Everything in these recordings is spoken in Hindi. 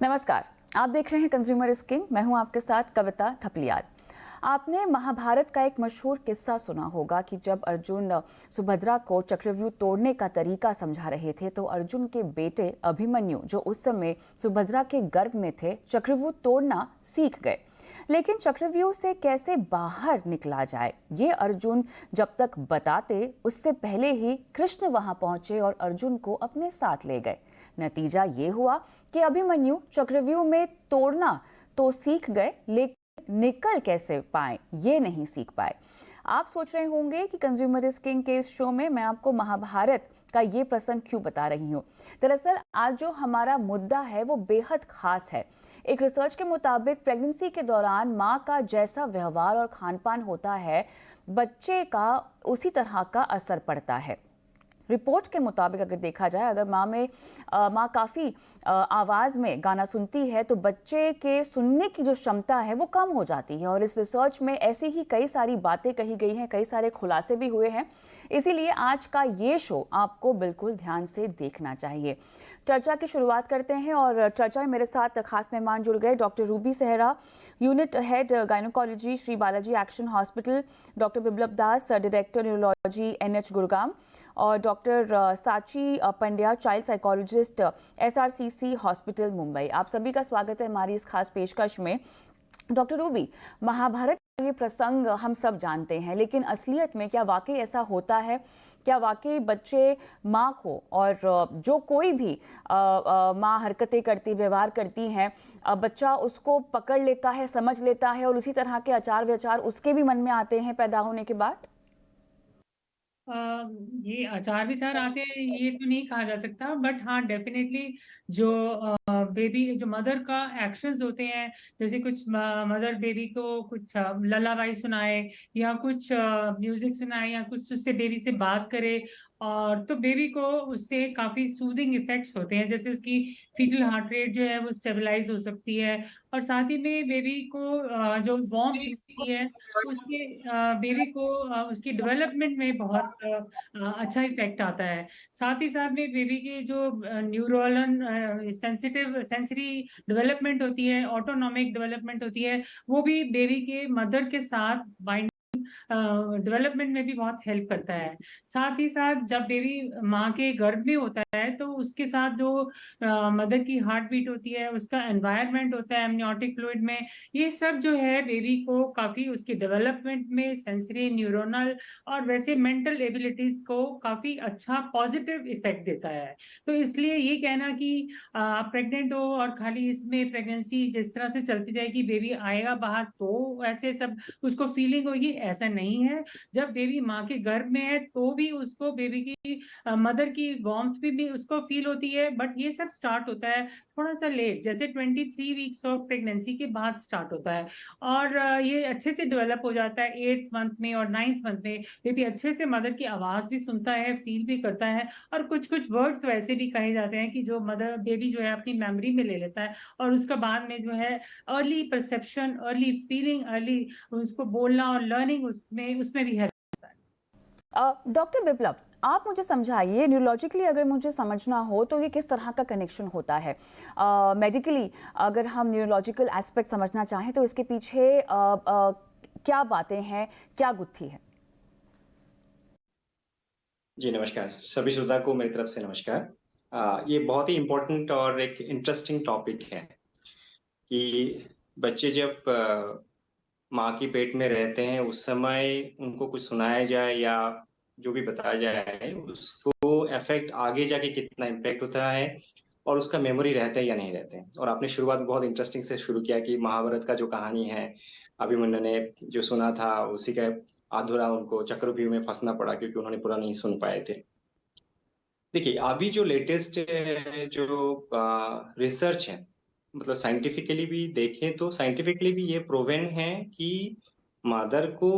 नमस्कार, आप देख रहे हैं कंज्यूमर इज किंग। मैं हूं आपके साथ कविता थपलियाल। आपने महाभारत का एक मशहूर किस्सा सुना होगा कि जब अर्जुन सुभद्रा को चक्रव्यूह तोड़ने का तरीका समझा रहे थे तो अर्जुन के बेटे अभिमन्यु, जो उस समय सुभद्रा के गर्भ में थे, चक्रव्यूह तोड़ना सीख गए। लेकिन चक्रव्यूह से कैसे बाहर निकला जाए ये अर्जुन जब तक बताते, उससे पहले ही कृष्ण वहां पहुंचे और अर्जुन को अपने साथ ले गए। नतीजा ये हुआ कि अभिमन्यु चक्रव्यूह में तोड़ना तो सीख गए, लेकिन निकल कैसे पाए ये नहीं सीख पाए। आप सोच रहे होंगे कि कंज्यूमर इज किंग के इस शो में मैं आपको महाभारत का ये प्रसंग क्यों बता रही हूँ। दरअसल आज जो हमारा मुद्दा है वो बेहद खास है। एक रिसर्च के मुताबिक प्रेगनेंसी के दौरान माँ का जैसा व्यवहार और खानपान होता है, बच्चे का उसी तरह का असर पड़ता है। रिपोर्ट के मुताबिक अगर देखा जाए, अगर माँ काफ़ी आवाज़ में गाना सुनती है तो बच्चे के सुनने की जो क्षमता है वो कम हो जाती है। और इस रिसर्च में ऐसी ही कई सारी बातें कही गई हैं, कई सारे खुलासे भी हुए हैं। इसीलिए आज का ये शो आपको बिल्कुल ध्यान से देखना चाहिए। चर्चा की शुरुआत करते हैं और चर्चा में मेरे साथ खास मेहमान जुड़ गए। Doctor Ruby Sehra, unit head gynaecology, Shri Balaji action hospital, doctor Biplab Das, director neurology, NH Gurgaon, और doctor Sachi Pandya, child psychologist, SRCC hospital Mumbai. आप सभी का स्वागत है हमारी इस खास पेशकश में। डॉक्टर रूबी, महाभारत का ये प्रसंग हम सब जानते हैं, लेकिन असलियत में क्या वाकई ऐसा होता है? क्या वाकई बच्चे माँ को, और जो कोई भी माँ हरकतें करती, व्यवहार करती हैं, बच्चा उसको पकड़ लेता है, समझ लेता है और उसी तरह के आचार व्यवहार उसके भी मन में आते हैं पैदा होने के बाद? ये आचार विचार आते हैं ये तो नहीं कहा जा सकता, बट हाँ डेफिनेटली जो बेबी, जो मदर का एक्शंस होते हैं, जैसे कुछ मदर बेबी को कुछ ललाबाई सुनाए या कुछ म्यूजिक सुनाए या कुछ उससे बेबी से बात करे, और तो बेबी को उससे काफी सूदिंग इफेक्ट्स होते हैं। जैसे उसकी फीटल हार्ट रेट जो है वो स्टेबलाइज हो सकती है, और साथ ही में बेबी को जो वार्मथ मिलती है उससे बेबी को उसकी डेवलपमेंट में बहुत अच्छा इफेक्ट आता है। साथ ही साथ में बेबी के जो न्यूरोनल सेंसिटिव सेंसरी डेवलपमेंट होती है, ऑटोनॉमिक डेवलपमेंट होती है, वो भी बेबी के मदर के साथ बाइंड डेवलपमेंट में भी बहुत हेल्प करता है। साथ ही साथ जब बेबी माँ के गर्भ में होता है तो उसके साथ जो मदर की हार्ट बीट होती है, उसका एनवायरनमेंट होता है एमनियोटिक फ्लूइड में, ये सब जो है बेबी को काफी उसकी डेवलपमेंट में सेंसरी, न्यूरोनल और वैसे मेंटल एबिलिटीज को काफी अच्छा पॉजिटिव इफेक्ट देता है। तो इसलिए ये कहना कि आप प्रेग्नेंट हो और खाली इसमें प्रेगनेंसी जिस तरह से चलती जाएगी, बेबी आएगा बाहर तो ऐसे सब उसको फीलिंग होगी, ऐसा नहीं है। जब बेबी माँ के गर्भ में है तो भी उसको बेबी की मदर की वार्मथ भी उसको फील होती है, बट ये सब स्टार्ट होता है थोड़ा सा लेट, जैसे 23 वीक्स ऑफ प्रेगनेंसी के बाद स्टार्ट होता है। और ये अच्छे से डेवलप हो जाता है 8th मंथ में और 9th मंथ में। बेबी अच्छे से मदर की आवाज भी सुनता है, फील भी करता है, और कुछ कुछ वर्ड्स वैसे भी कहे जाते हैं कि जो मदर बेबी जो है अपनी मेमोरी में ले लेता है, और उसका बाद में जो है early perception, early feeling, early उसको बोलना और लर्निंग उसमें भी हेल्प करता है। डॉक्टर बिप्लब, आप मुझे समझाइए, न्यूरोलॉजिकली अगर मुझे समझना हो तो ये किस तरह का कनेक्शन होता है? मेडिकली अगर हम न्यूरोलॉजिकल एस्पेक्ट समझना चाहें तो इसके पीछे क्या बातें हैं, क्या गुत्थी है? जी नमस्कार, सभी श्रोता को मेरी तरफ से नमस्कार। ये बहुत ही इम्पोर्टेंट और एक इंटरेस्टिंग टॉपिक है कि बच्चे जब माँ की पेट में रहते हैं उस समय उनको कुछ सुनाया जाए या जो भी बताया जाए, उसको इफेक्ट आगे जाके कितना इम्पैक्ट होता है और उसका मेमोरी रहता है या नहीं रहता है। और आपने शुरुआत बहुत इंटरेस्टिंग से शुरू किया कि महाभारत का जो कहानी है, अभिमन्यु ने जो सुना था उसी का अधूरा उनको चक्रव्यूह में फंसना पड़ा क्योंकि उन्होंने पूरा नहीं सुन पाए थे। देखिए, अभी जो लेटेस्ट जो रिसर्च है, मतलब साइंटिफिकली भी देखें तो साइंटिफिकली भी ये प्रूवन है कि मदर को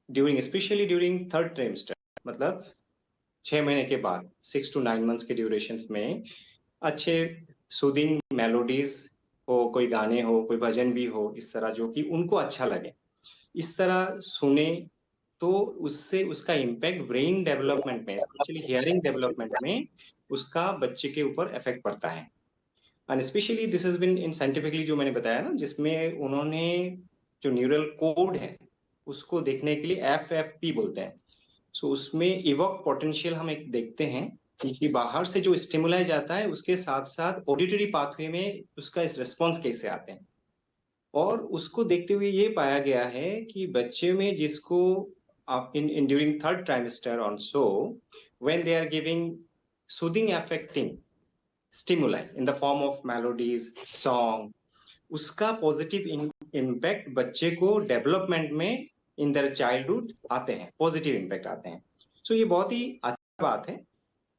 स्पेशली ड्यूरिंग थर्ड ट्राइमेस्टर, मतलब 6 महीने के बाद, 6 to 9 मंथ्स के ड्यूरेशंस में अच्छे सूदिंग मेलोडीज हो, कोई गाने हो, कोई भजन भी हो, इस तरह जो कि उनको अच्छा लगे, इस तरह सुने तो उससे उसका इम्पैक्ट ब्रेन डेवलपमेंट में, स्पेशली हियरिंग डेवलपमेंट में उसका बच्चे के ऊपर इफेक्ट पड़ता है। And specially this has been in scientifically, जो मैंने बताया ना, जिसमें उन्होंने जो न्यूरल कोड है उसको देखने के लिए FFP बोलते हैं। सो उसमें इवोक पोटेंशियल हम एक देखते हैं कि बाहर से जो स्टिमुलाई जाता है उसके साथ साथ ऑडिटरी पाथवे में उसका इस रिस्पॉन्स कैसे आते हैं। और उसको देखते हुए ये पाया गया है कि बच्चे में जिसको in during third trimester also, when they are giving soothing affecting stimuli in the form of melodies, song, उसका पॉजिटिव इम्पैक्ट बच्चे को डेवलपमेंट में इन देयर चाइल्डहुड आते हैं, पॉजिटिव इम्पैक्ट आते हैं। सो ये बहुत ही अच्छी बात है,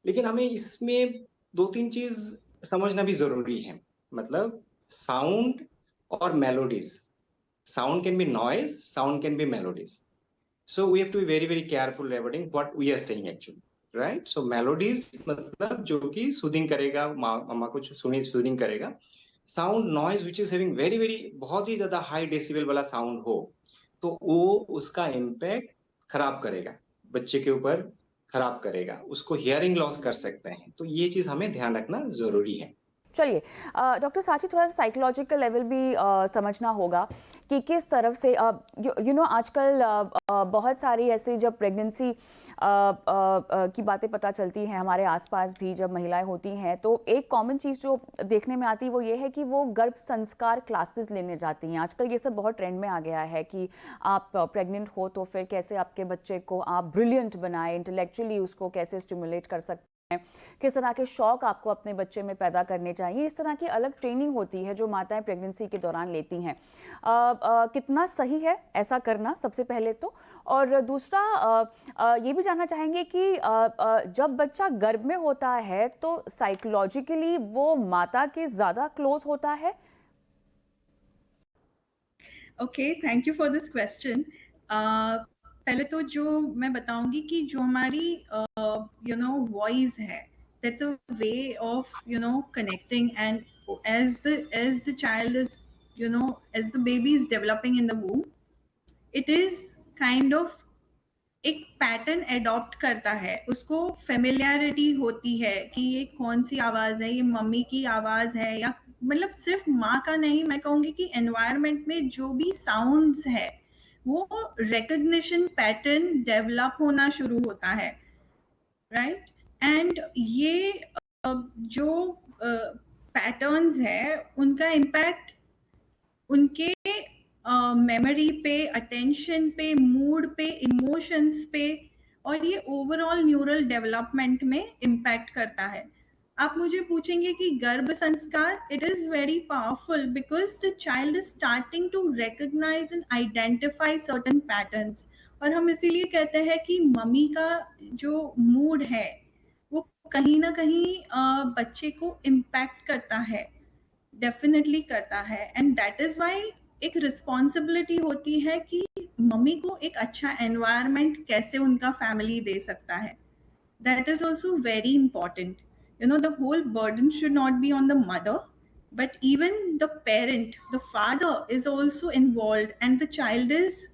लेकिन हमें इसमें 2-3 चीज समझना भी जरूरी है। मतलब साउंड और melodies, sound can be noise, sound can be melodies. So we have to be very very careful regarding what we are saying actually, right? So melodies मतलब जो कि सूदिंग करेगा, मम्मा को सुनी सूदिंग करेगा। Sound noise which is having very very बहुत ही ज्यादा हाई डेसिबल वाला साउंड हो तो वो उसका इम्पैक्ट खराब करेगा, बच्चे के ऊपर खराब करेगा, उसको हियरिंग लॉस कर सकते हैं। तो ये चीज हमें ध्यान रखना जरूरी है। चलिए डॉक्टर साची, थोड़ा सा साइकोलॉजिकल लेवल भी समझना होगा कि किस तरफ से यू नो आजकल बहुत सारी ऐसी जब प्रेगनेंसी की बातें पता चलती हैं हमारे आसपास भी, जब महिलाएं होती हैं तो एक कॉमन चीज़ जो देखने में आती है वो ये है कि वो गर्भ संस्कार क्लासेस लेने जाती हैं। आजकल ये सब बहुत ट्रेंड में आ गया है कि आप प्रेग्नेंट हो तो फिर कैसे आपके बच्चे को आप ब्रिलियंट बनाएं, इंटेलेक्चुअली उसको कैसे स्टिमुलेट कर सकते हैं, किस तरह के शौक आपको अपने बच्चे में पैदा करने चाहिए। इस तरह की अलग ट्रेनिंग होती है जो माताएं प्रेगनेंसी के दौरान लेती हैं। कितना सही है ऐसा करना, सबसे पहले तो। और दूसरा ये भी जानना चाहेंगे कि जब बच्चा गर्भ में होता है तो साइकोलॉजिकली वो माता के ज़्यादा क्लोज होता है। Okay, thank you for this question. पहले तो जो मैं बताऊंगी कि जो हमारी वॉइस है, that's a way of connecting, and as the child is as the baby is developing in the womb, it is kind of एक पैटर्न एडॉप्ट करता है, उसको फेमिलियरिटी होती है कि ये कौन सी आवाज है, ये मम्मी की आवाज है, या मतलब सिर्फ माँ का नहीं, मैं कहूँगी कि एनवायरनमेंट में जो भी साउंड्स है वो रिकग्निशन पैटर्न डेवलप होना शुरू होता है, राइट। एंड ये जो पैटर्न्स है उनका इम्पैक्ट उनके मेमोरी पे, अटेंशन पे, मूड पे, इमोशंस पे, और ये ओवरऑल न्यूरल डेवलपमेंट में इम्पैक्ट करता है। आप मुझे पूछेंगे कि गर्भ संस्कार, it is very powerful because the child is starting to recognise and identify certain patterns. और हम इसीलिए कहते हैं कि मम्मी का जो मूड है वो कहीं ना कहीं बच्चे को इम्पैक्ट करता है, डेफिनेटली करता है। एंड दैट इज वाई एक रिस्पॉन्सिबिलिटी होती है कि मम्मी को एक अच्छा एनवायरनमेंट कैसे उनका फैमिली दे सकता है। That is also very important. The whole burden should not be on the mother, but even the parent, the father is also involved, and the child is,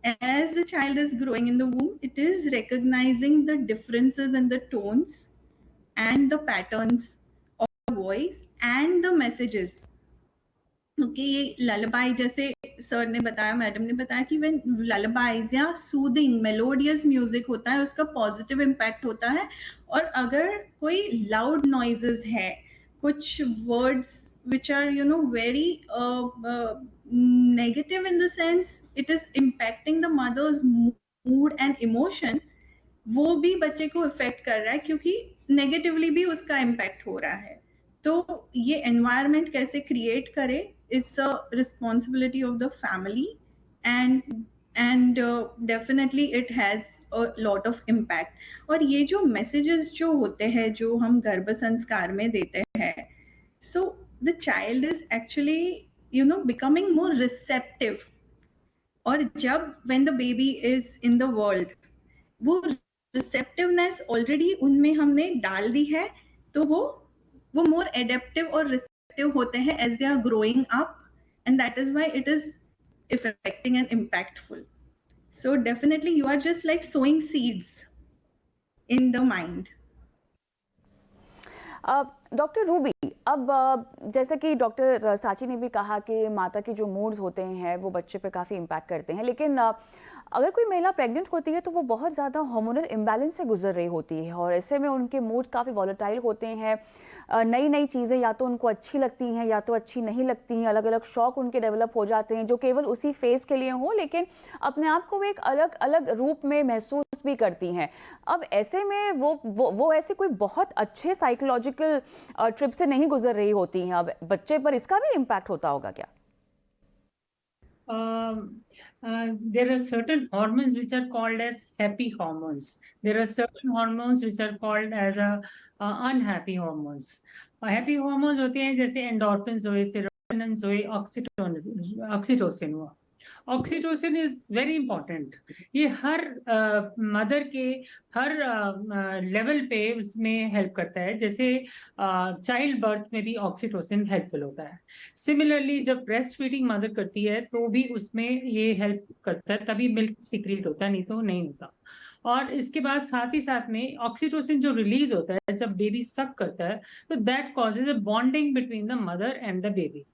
as the child is growing in the womb, it is recognizing the differences in the tones and the patterns of the voice and the messages. Okay, ये ललबाई, जैसे सर ने बताया, मैडम ने बताया कि व्हेन ललबाइज या सूदिंग मेलोडियस म्यूजिक होता है उसका पॉजिटिव इम्पैक्ट होता है। और अगर कोई लाउड नॉइजेस है, कुछ words which are very negative in the sense it is impacting the mother's mood and emotion, वो भी बच्चे को इफेक्ट कर रहा है क्योंकि नेगेटिवली भी उसका इम्पैक्ट हो रहा है। तो ये एनवायरनमेंट कैसे क्रिएट करे, it's a responsibility of the family, and definitely it has a lot of impact. और ये जो मैसेजेस जो होते हैं जो हम गर्भ संस्कार में देते हैं, so the child is actually becoming more receptive. और जब when the baby is in the world, वो रिसेप्टिवनेस ऑलरेडी उनमें हमने डाल दी है, तो वो मोर एडेप्टिव और रिसेप्टिव होते हैं as they are growing up, and that is why it is affecting and impactful. So definitely you are just like sowing seeds in the mind. Doctor Ruby, अब जैसे कि डॉक्टर साची ने भी कहा कि माता के जो मूड्स होते हैं वो बच्चे पे काफ़ी इम्पैक्ट करते हैं, लेकिन अगर कोई महिला प्रेग्नेंट होती है तो वो बहुत ज़्यादा हार्मोनल इम्बैलेंस से गुजर रही होती है और ऐसे में उनके मूड काफ़ी वॉलेटाइल होते हैं। नई नई चीज़ें या तो उनको अच्छी लगती हैं या तो अच्छी नहीं लगती हैं, अलग अलग शौक उनके डेवलप हो जाते हैं जो केवल उसी फेज़ के लिए हो, लेकिन अपने आप को वो एक अलग अलग रूप में महसूस भी करती हैं। अब ऐसे में वो ऐसे कोई बहुत अच्छे साइकोलॉजिकल ट्रिप से नहीं गुजर रही होती हैं। अब बच्चे पर इसका भी इम्पैक्ट होता होगा क्या? There are certain hormones which are called as happy hormones. There are certain hormones which are called as unhappy hormones. Happy hormones होते हैं जैसे endorphins हुए, serotonins हुए, oxytocin हुआ. Oxytocin is very important. ये हर मदर के हर लेवल पे उसमें हेल्प करता है. जैसे चाइल्ड बर्थ में भी ऑक्सीटोसिन हेल्पफुल होता है. सिमिलरली जब ब्रेस्ट फीडिंग मदर करती है तो भी उसमें ये हेल्प करता है, तभी मिल्क सीक्रेट होता है, नहीं तो नहीं होता. और इसके बाद साथ ही साथ में ऑक्सीटोसिन जो रिलीज होता है जब बेबी सक करता है, तो that causes a bonding between the mother and the baby.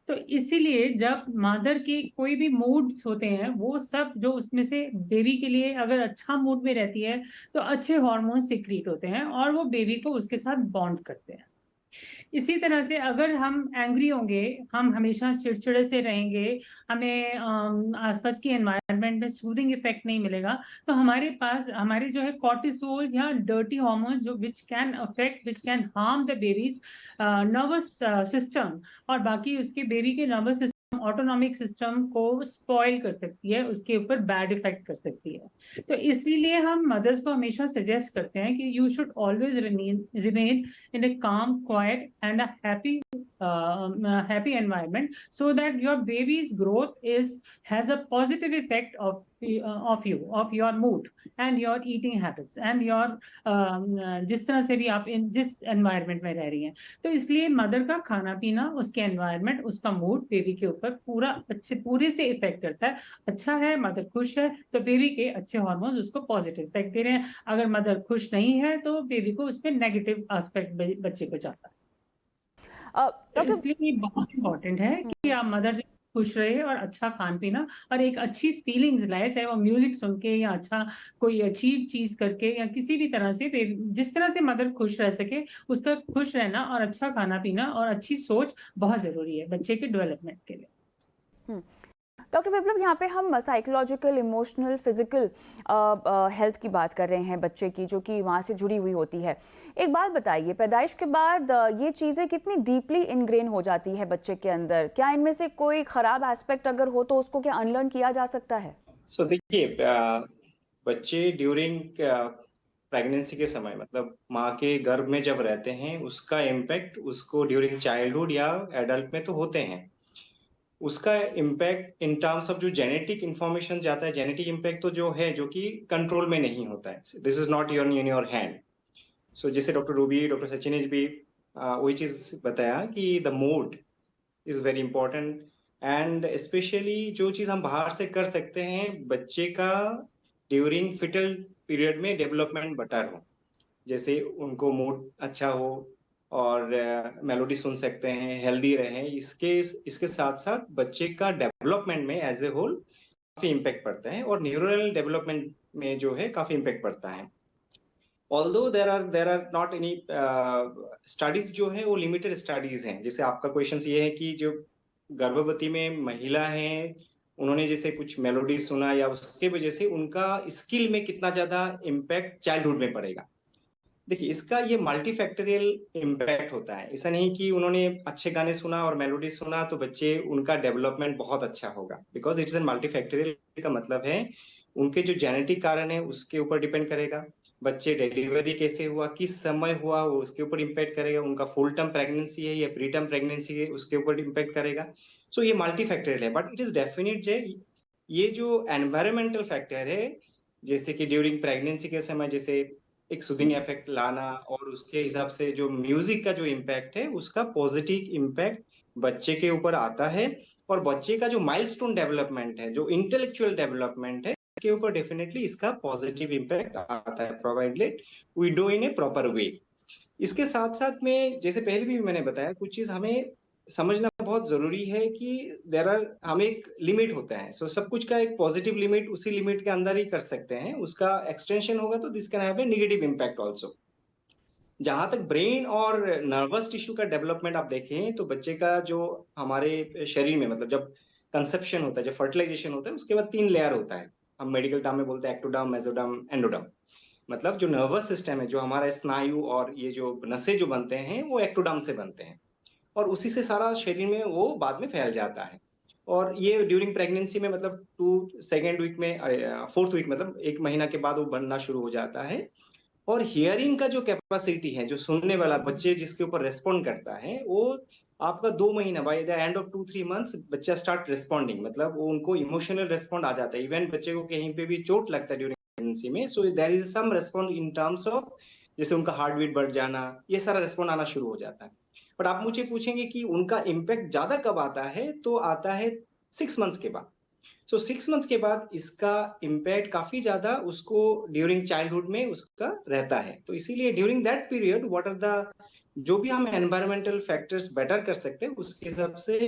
तो इसीलिए जब मदर की कोई भी मूड्स होते हैं वो सब जो उसमें से बेबी के लिए अगर अच्छा मूड में रहती है तो अच्छे हार्मोन सीक्रेट होते हैं और वो बेबी को उसके साथ बॉन्ड करते हैं. इसी तरह से अगर हम एंग्री होंगे, हम हमेशा चिड़चिड़े से रहेंगे, हमें आसपास की एनवायरनमेंट में सूदिंग इफेक्ट नहीं मिलेगा, तो हमारे पास हमारे जो है कॉर्टिसोल या डर्टी हार्मोन्स जो which can harm the babies nervous system और बाकी उसके बेबी के नर्वस सिस्टम ऑटोनॉमिक सिस्टम को स्पॉइल कर सकती है, उसके ऊपर बैड इफेक्ट कर सकती है. तो इसीलिए हम मदर्स को हमेशा सजेस्ट करते हैं कि you should always remain in a calm, quiet, and a happy environment, so that your baby's growth has a positive effect of your mood and your eating habits and your जिस तरह से भी आप जिस environment में रह रही हैं. तो इसलिए मदर का खाना पीना, उसके environment, उसका मूड बेबी के ऊपर पूरे से इफेक्ट करता है. अच्छा है, मदर खुश है तो बेबी के अच्छे हार्मोन्स उसको पॉजिटिव इफेक्ट दे रहे हैं. अगर मदर खुश नहीं है तो बेबी को उसमें नेगेटिव एस्पेक्ट बच्चे को जाता है. तो इसलिए ये बहुत इंपॉर्टेंट है कि आप मदर खुश रहे और अच्छा खान पीना और एक अच्छी फीलिंग्स लाए, चाहे वो म्यूजिक सुन के या अच्छा कोई अचीव चीज करके या किसी भी तरह से, जिस तरह से मदर खुश रह सके उसका खुश रहना और अच्छा खाना पीना और अच्छी सोच बहुत जरूरी है बच्चे के डेवलपमेंट के लिए. डॉक्टर विप्लव, यहाँ पे हम साइकोलॉजिकल, इमोशनल, फिजिकल हेल्थ की बात कर रहे हैं बच्चे की, जो कि वहाँ से जुड़ी हुई होती है. एक बात बताइए, पैदाइश के बाद ये चीज़ें कितनी डीपली इनग्रेन हो जाती है बच्चे के अंदर? क्या इनमें से कोई खराब एस्पेक्ट अगर हो तो उसको क्या अनलर्न किया जा सकता है? देखिए, बच्चे ड्यूरिंग प्रेगनेंसी के समय, मतलब माँ के गर्भ में जब रहते हैं, उसका इम्पैक्ट उसको ड्यूरिंग चाइल्डहुड या एडल्ट में तो होते हैं. उसका इम्पैक्ट इन टर्म्स ऑफ जो जेनेटिक इंफॉर्मेशन जाता है, जेनेटिक इम्पैक्ट तो जो है, जो कि कंट्रोल में नहीं होता है. This is not in your hand. So जैसे डॉक्टर रूबी, डॉक्टर सचिन ने भी वही चीज बताया कि the mood is very important. And specially जो चीज हम बाहर से कर सकते हैं, बच्चे का ड्यूरिंग फिटल पीरियड में डेवलपमेंट बेटर हो, जैसे उनको मूड अच्छा हो और मेलोडी सुन सकते हैं, हेल्दी रहे. इसके साथ साथ बच्चे का डेवलपमेंट में एज ए होल काफी इम्पैक्ट पड़ता है और न्यूरल डेवलपमेंट में जो है काफी इम्पैक्ट पड़ता है. Although there are not any studies जो है वो लिमिटेड स्टडीज हैं. जैसे आपका क्वेश्चन ये है कि जो गर्भवती में महिला है, उन्होंने जैसे कुछ मेलोडी सुना या उसके वजह से उनका स्किल में कितना ज्यादा इम्पैक्ट चाइल्डहुड में पड़ेगा. देखिए, इसका ये मल्टीफैक्टोरियल इम्पैक्ट होता है. ऐसा नहीं कि उन्होंने अच्छे गाने सुना और मेलोडी सुना तो बच्चे उनका डेवलपमेंट बहुत अच्छा होगा, बिकॉज इट्स एन मल्टीफैक्टोरियल. का मतलब है उनके जो जेनेटिक कारण है उसके ऊपर डिपेंड करेगा. बच्चे डिलीवरी कैसे हुआ, किस समय हुआ, वो उसके ऊपर इम्पैक्ट करेगा. उनका फुल टर्म प्रेगनेंसी है या प्री टर्म प्रेगनेंसी है, उसके ऊपर इम्पैक्ट करेगा. सो ये मल्टीफैक्टोरियल है. बट इट इज डेफिनेट ये जो एनवायरमेंटल फैक्टर है, जैसे कि ड्यूरिंग प्रेगनेंसी के समय जैसे एक सूदिंग इफेक्ट लाना, और उसके हिसाब से जो म्यूजिक का जो इम्पैक्ट है उसका पॉजिटिव इम्पैक्ट बच्चे के ऊपर आता है. और बच्चे का जो माइलस्टोन डेवलपमेंट है, जो इंटेलेक्चुअल डेवलपमेंट है, इसके ऊपर डेफिनेटली इसका पॉजिटिव इम्पैक्ट आता है, provided we do in a proper way. इसके साथ-साथ में जैसे पहले भी मैंने बताया कुछ चीज़ हमें समझना बहुत ज़रूरी है कि हमें एक लिमिट होता है। सो सब कुछ का एक पॉज़िटिव लिमिट उसी लिमिट के अंदर ही कर सकते हैं। उसका एक्सटेंशन होगा तो this can have a negative impact also. जहाँ तक ब्रेन और नर्वस टिश्यू का डेवलपमेंट आप देखें तो बच्चे का जो हमारे शरीर में मतलब जब कंसेप्शन होता है, जब फर्टिलाइज़ेशन होता है उसके बाद 3 लेयर होता है। हम मेडिकल टर्म में बोलते हैं एक्टोडर्म, मेसोडर्म, एंडोडर्म। मतलब जो नर्वस सिस्टम है, जो हमारा स्नायु और ये जो नसें जो बनते हैं, वो एक्टोडर्म से बनते हैं और उसी से सारा शरीर में वो बाद में फैल जाता है। और ये ड्यूरिंग प्रेगनेंसी में मतलब 2 सेकंड वीक में 4th वीक मतलब 1 महीना के बाद वो बनना शुरू हो जाता है। और हियरिंग का जो कैपेसिटी है, जो सुनने वाला बच्चे जिसके ऊपर रिस्पॉन्ड करता है, वो आपका 2 महीना by the end of 2-3 months बच्चा स्टार्ट रिस्पॉन्डिंग मतलब वो उनको इमोशनल रिस्पॉन्ड आ जाता है। इवन बच्चे को कहीं पे भी चोट लगता है ड्यूरिंग प्रेगनेंसी में, so there is some respond in terms of जैसे उनका हार्ट बीट बढ़ जाना, ये सारा रिस्पॉन्ड आना शुरू हो जाता है। बट आप मुझे पूछेंगे कि उनका इम्पैक्ट ज़्यादा कब आता है? तो आता है 6 मंथ्स के बाद। सो 6 मंथ्स के बाद इसका इम्पैक्ट काफ़ी ज़्यादा उसको ड्यूरिंग चाइल्डहुड में उसका रहता है। तो इसीलिए during that period what are the जो भी हम एनवायरमेंटल फैक्टर्स बेटर कर सकते हैं, उसके हिसाब से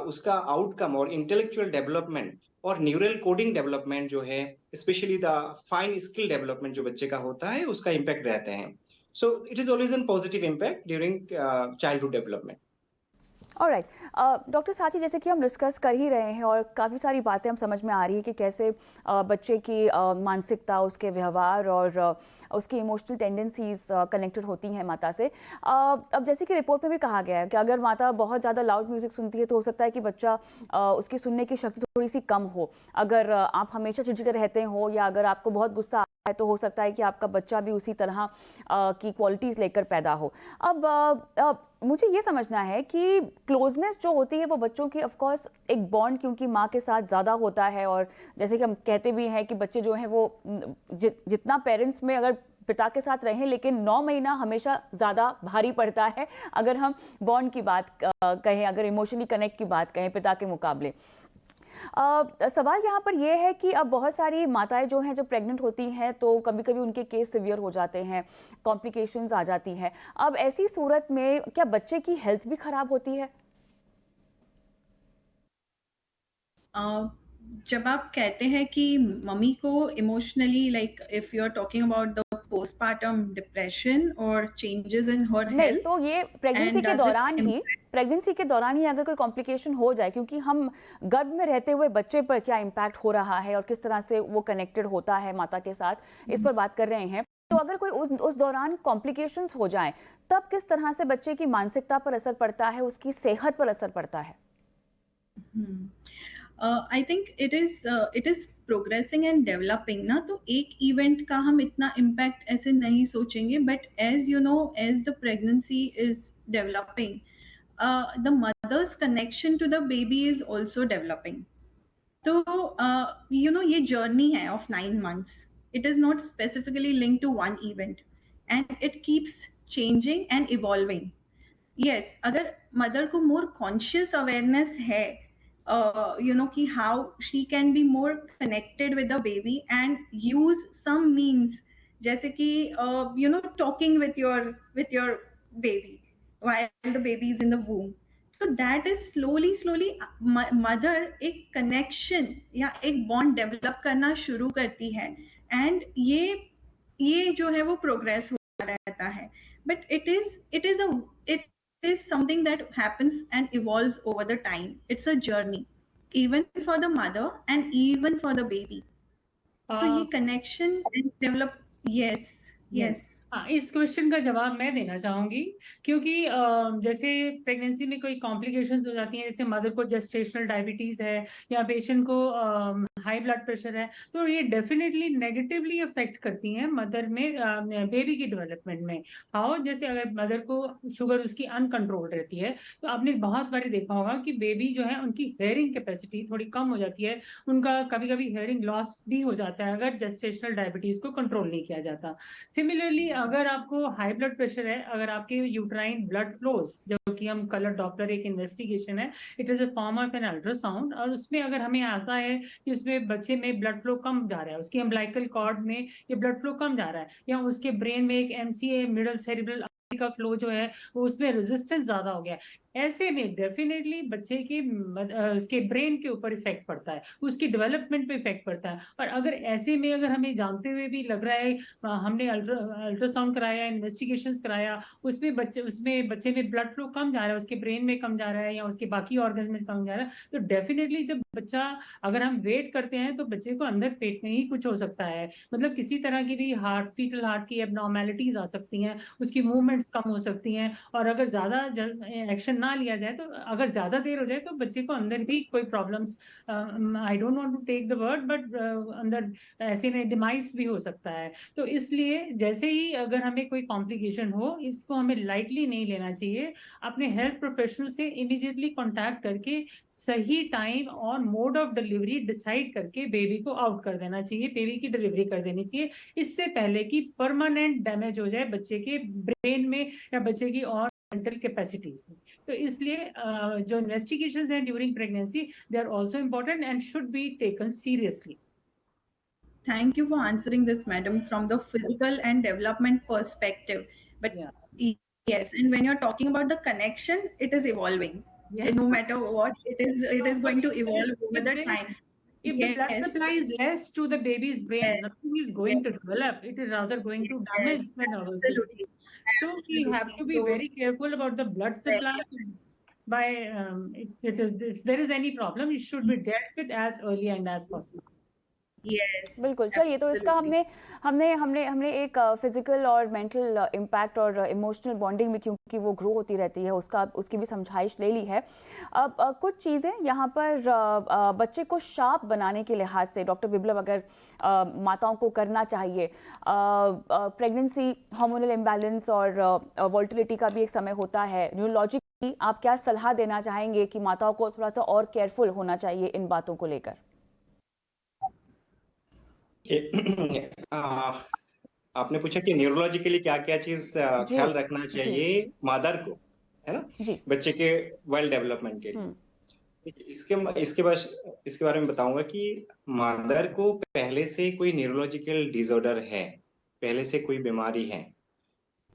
उसका आउटकम और इंटेलेक्चुअल डेवलपमेंट और न्यूरल कोडिंग डेवलपमेंट जो है, specially the fine skill development जो बच्चे का होता है, उसका इम्पैक्ट रहते हैं। So it is always an positive impact during childhood development. Alright. Doctor Sathi, जैसे कि हम डिस्कस कर ही रहे हैं और काफ़ी सारी बातें हम समझ में आ रही है कि कैसे बच्चे की मानसिकता, उसके व्यवहार और उसकी इमोशनल टेंडेंसीज कनेक्टेड होती हैं माता से। अब जैसे कि रिपोर्ट में भी कहा गया है कि अगर माता बहुत ज़्यादा लाउड म्यूज़िक सुनती है तो हो सकता है कि बच्चा उसकी सुनने की शक्ति थोड़ी सी कम हो। अगर आप हमेशा चिड़चिड़े रहते हो या अगर आपको बहुत गुस्सा है तो हो सकता है कि आपका बच्चा भी उसी तरह की क्वालिटीज़ लेकर पैदा हो। अब मुझे ये समझना है कि क्लोजनेस जो होती है वो बच्चों की ऑफ कोर्स एक बॉन्ड क्योंकि माँ के साथ ज़्यादा होता है और जैसे कि हम कहते भी हैं कि बच्चे जो हैं वो जितना पेरेंट्स में अगर पिता के साथ रहें लेकिन 9 महीना हमेशा ज़्यादा भारी पड़ता है अगर हम बॉन्ड की बात कहें, अगर इमोशनली कनेक्ट की बात कहें पिता के मुकाबले। सवाल यहाँ पर यह है कि अब बहुत सारी माताएं जो हैं जब प्रेग्नेंट होती हैं तो कभी कभी उनके केस सिवियर हो जाते हैं, कॉम्प्लिकेशंस आ जाती हैं। अब ऐसी सूरत में क्या बच्चे की हेल्थ भी खराब होती है? जब आप कहते हैं कि मम्मी को emotionally like if you are talking about the postpartum depression और चेंजेस इन हर नहीं, हेल्थ तो ये प्रेगनेंसी के दौरान ही अगर कोई कॉम्प्लिकेशन हो जाए, क्योंकि हम गर्भ में रहते हुए बच्चे पर क्या इम्पैक्ट हो रहा है और किस तरह से वो कनेक्टेड होता है माता के साथ, इस पर बात कर रहे हैं। तो अगर कोई उस दौरान कॉम्प्लिकेशंस हो जाए तब किस तरह से बच्चे की मानसिकता पर असर पड़ता है, उसकी सेहत पर असर पड़ता है? I think it is progressing and developing ना, तो एक इवेंट का हम इतना इम्पैक्ट ऐसे नहीं सोचेंगे, but as you know as the pregnancy is developing the mother's connection to the baby is also developing. तो यू नो ये जर्नी है of 9 months. It is not specifically linked to one event and it keeps changing and evolving. Yes, अगर मदर को मोर कॉन्शियस अवेयरनेस है यू नो कि how she can be more connected with the baby and use some means, जैसे कि you know talking with your baby while the baby is in the womb, तो दैट इज स्लोली मदर एक कनेक्शन या एक बॉन्ड डेवलप करना शुरू करती है एंड ये जो है वो प्रोग्रेस होता रहता है, but it is something that happens and evolves over the time. It's a journey even for the mother and even for the baby. So ये connection and develop, yes. हाँ, इस क्वेश्चन का जवाब मैं देना चाहूंगी क्योंकि जैसे प्रेगनेंसी में कोई कॉम्प्लिकेशंस हो जाती हैं, जैसे मदर को जेस्टेशनल डायबिटीज है या पेशेंट को हाई ब्लड प्रेशर है, तो ये डेफिनेटली नेगेटिवली अफेक्ट करती हैं मदर में बेबी की डेवलपमेंट में। हाउ, जैसे अगर मदर को शुगर उसकी अनकंट्रोल रहती है तो आपने बहुत बार देखा होगा कि बेबी जो है उनकी हेयरिंग कैपेसिटी थोड़ी कम हो जाती है, उनका कभी कभी हेयरिंग लॉस भी हो जाता है अगर जेस्टेशनल डायबिटीज को कंट्रोल नहीं किया जाता। सिमिलरली अगर आपको हाई ब्लड प्रेशर है, अगर आपके यूट्राइन ब्लड फ्लोज, जो कि हम कलर डॉपलर एक इन्वेस्टिगेशन है, it is a form of an ultrasound, और उसमें अगर हमें आता है कि उसमें बच्चे में ब्लड फ्लो कम जा रहा है, उसकी अम्बिलिकल कॉर्ड में ये ब्लड फ्लो कम जा रहा है, या उसके ब्रेन में एक एमसीए मिडल सेरिब्रल का फ्लो जो है वो उसमें रेजिस्टेंस ज्यादा हो गया, ऐसे में डेफिनेटली बच्चे के उसके ब्रेन के ऊपर इफेक्ट पड़ता है, उसकी डेवलपमेंट पे इफेक्ट पड़ता है। और अगर ऐसे में अगर हमें जानते हुए भी लग रहा है, हमने अल्ट्रासाउंड कराया, इन्वेस्टिगेशंस कराया, उसमें बच्चे में ब्लड फ्लो कम जा रहा है, उसके ब्रेन में कम जा रहा है या उसके बाकी ऑर्गन्स में कम जा रहा है, तो डेफिनेटली जब बच्चा, अगर हम वेट करते हैं तो बच्चे को अंदर पेट में ही कुछ हो सकता है, मतलब किसी तरह की भी फीटल हार्ट की एबनॉर्मेलिटीज आ सकती हैं, उसकी मूवमेंट्स कम हो सकती हैं, और अगर ज्यादा एक्शन ना लिया जाए, तो अगर ज्यादा देर हो जाए तो बच्चे को अंदर भी कोई problems, I don't want to take the word, but अंदर ऐसे में डिमाइस भी हो सकता है। तो इसलिए जैसे ही अगर हमें कोई कॉम्प्लिकेशन हो, इसको हमें लाइटली नहीं लेना चाहिए, अपने हेल्थ प्रोफेशनल से इमीडिएटली कॉन्टैक्ट करके सही टाइम और मोड ऑफ डिलीवरी डिसाइड करके बेबी को आउट कर देना चाहिए, बेबी की डिलीवरी कर देनी चाहिए, इससे पहले कि परमानेंट डैमेज हो जाए बच्चे के ब्रेन में या बच्चे की और मेंटल कैपेसिटीज में। तो इसलिए जो इन्वेस्टिगेशंस हैं during pregnancy, they are also important and should be taken seriously. Thank you for answering this, madam, from the physical and development perspective. But Yeah. yes, and when you're talking about the connection, it is evolving. Yeah. No matter what, it is going to evolve over the time. If the blood supply is less to the baby's brain, Yes. nothing is going to develop. It is rather going to damage the nervous system. Absolutely. So we have to be So- very careful about the blood supply. By if there is any problem, it should be dealt with as early and as possible. Yes. बिल्कुल। चलिए, तो इसका absolutely. हमने एक फिजिकल और मेंटल इम्पैक्ट और इमोशनल बॉन्डिंग में, क्योंकि वो ग्रो होती रहती है, उसकी भी समझाइश ले ली है। अब कुछ चीज़ें यहाँ पर बच्चे को शार्प बनाने के लिहाज से डॉक्टर बिप्लब, अगर माताओं को करना चाहिए, प्रेगनेंसी हार्मोनल इम्बैलेंस और वोल्टिलिटी का भी एक समय होता है, न्यूरोलॉजिकली आप क्या सलाह देना चाहेंगे कि माताओं को थोड़ा सा और केयरफुल होना चाहिए इन बातों को लेकर? आपने पूछा कि न्यूरोलॉजिकली क्या क्या चीज ख्याल रखना चाहिए मदर को, है ना, जी। बच्चे के वेल डेवलपमेंट के लिए। इसके बारे में बताऊंगा कि मदर को पहले से कोई न्यूरोलॉजिकल डिसऑर्डर है, पहले से कोई बीमारी है,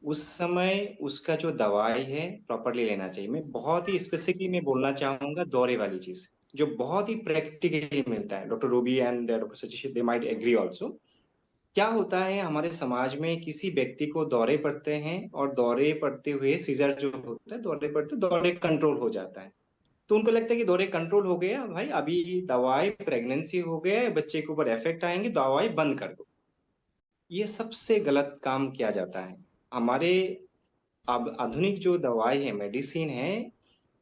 उस समय उसका जो दवाई है प्रॉपरली लेना चाहिए। मैं बहुत ही स्पेसिफिकली मैं बोलना चाहूंगा दौरे वाली चीज, जो बहुत ही प्रैक्टिकली मिलता है। Doctor Ruby and doctor Satish, they might agree also. क्या होता है हमारे समाज में, किसी व्यक्ति को दौरे पड़ते हैं और दौरे पड़ते हुए सीजर जो होता है, दौरे पड़ते दौरे कंट्रोल हो जाता है, तो उनको लगता है कि दौरे कंट्रोल हो गया भाई, अभी दवाई प्रेगनेंसी हो गया, बच्चे के ऊपर इफेक्ट आएंगे, दवाई बंद कर दो। ये सबसे गलत काम किया जाता है। हमारे अब आधुनिक जो दवाई है, मेडिसिन है,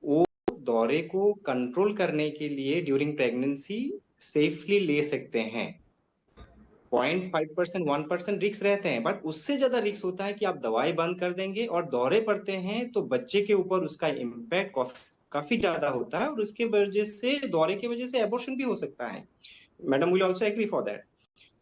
वो दौरे को कंट्रोल करने के लिए ड्यूरिंग प्रेगनेंसी सेफली ले सकते हैं। 0.5% 1% रिस्क रहते हैं, बट उससे ज्यादा रिस्क होता है कि आप दवाई बंद कर देंगे और दौरे पड़ते हैं तो बच्चे के ऊपर उसका इम्पैक्ट काफी ज्यादा होता है, और उसके वजह से, दौरे की वजह से एबॉर्शन भी हो सकता है। Madam will also agree for that,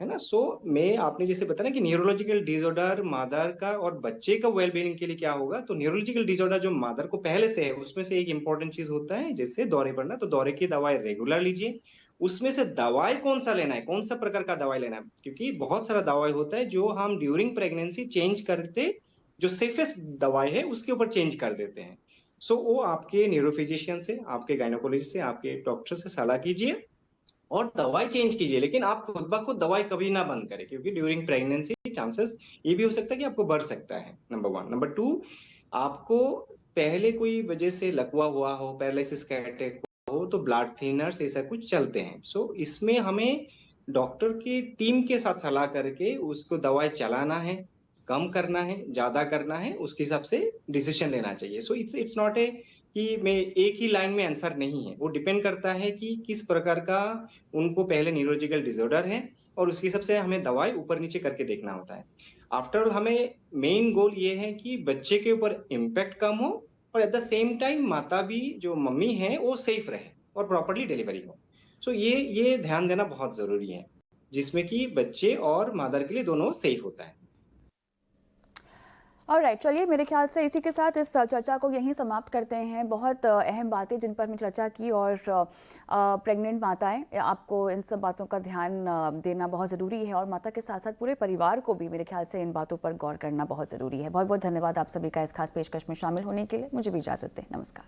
है ना। सो मैं आपने जैसे बताया कि न्यूरोलॉजिकल डिसऑर्डर मदर का और बच्चे का वेलबीइंग के लिए क्या होगा, तो न्यूरोलॉजिकल डिसऑर्डर जो मदर को पहले से है, उसमें से एक इंपॉर्टेंट चीज होता है जैसे दौरे पड़ना, तो दौरे की दवाई रेगुलर लीजिए। उसमें से दवाई कौन सा लेना है, कौन सा प्रकार का दवाई लेना है, क्योंकि बहुत सारा दवाई होता है जो हम ड्यूरिंग प्रेगनेंसी चेंज करते, जो सेफेस्ट दवाई है उसके ऊपर चेंज कर देते हैं। सो वो आपके न्यूरोफिजिशियन से, आपके गायनोकोलॉजिस्ट से, आपके डॉक्टर से सलाह कीजिए और दवाई चेंज कीजिए, लेकिन आप खुद ब खुद दवाई कभी ना बंद करें, क्योंकि ड्यूरिंग प्रेगनेंसी चांसेस ये भी हो सकता है कि आपको बढ़ सकता है, नंबर 1। नंबर 2, आपको पहले कोई वजह से लकवा हुआ हो, पैरालिसिस का अटैक हो, तो ब्लड थिनर्स ऐसा कुछ चलते हैं। सो इसमें हमें डॉक्टर की टीम के साथ सलाह करके उसको दवाई चलाना है, कम करना है, ज्यादा करना है, उसके हिसाब से डिसीजन लेना चाहिए। सो इट्स नॉट ए कि मैं एक ही लाइन में आंसर नहीं है, वो डिपेंड करता है कि किस प्रकार का उनको पहले न्यूरोलॉजिकल डिसऑर्डर है, और उसके हिसाब से हमें दवाई ऊपर नीचे करके देखना होता है। आफ्टर ऑल हमें मेन गोल ये है कि बच्चे के ऊपर इम्पैक्ट कम हो, और एट द सेम टाइम माता भी, जो मम्मी है, वो सेफ रहे और प्रॉपरली डिलीवरी हो। सो ये ध्यान देना बहुत जरूरी है, जिसमें कि बच्चे और मदर के लिए दोनों सेफ होता है। ऑलराइट, चलिए मेरे ख्याल से इसी के साथ इस चर्चा को यहीं समाप्त करते हैं। बहुत अहम बातें जिन पर हमने चर्चा की, और प्रेग्नेंट माताएं, आपको इन सब बातों का ध्यान देना बहुत ज़रूरी है, और माता के साथ साथ पूरे परिवार को भी मेरे ख्याल से इन बातों पर गौर करना बहुत ज़रूरी है। बहुत बहुत धन्यवाद आप सभी का इस खास पेशकश में शामिल होने के लिए। मुझे भी इजाज़त दें। नमस्कार।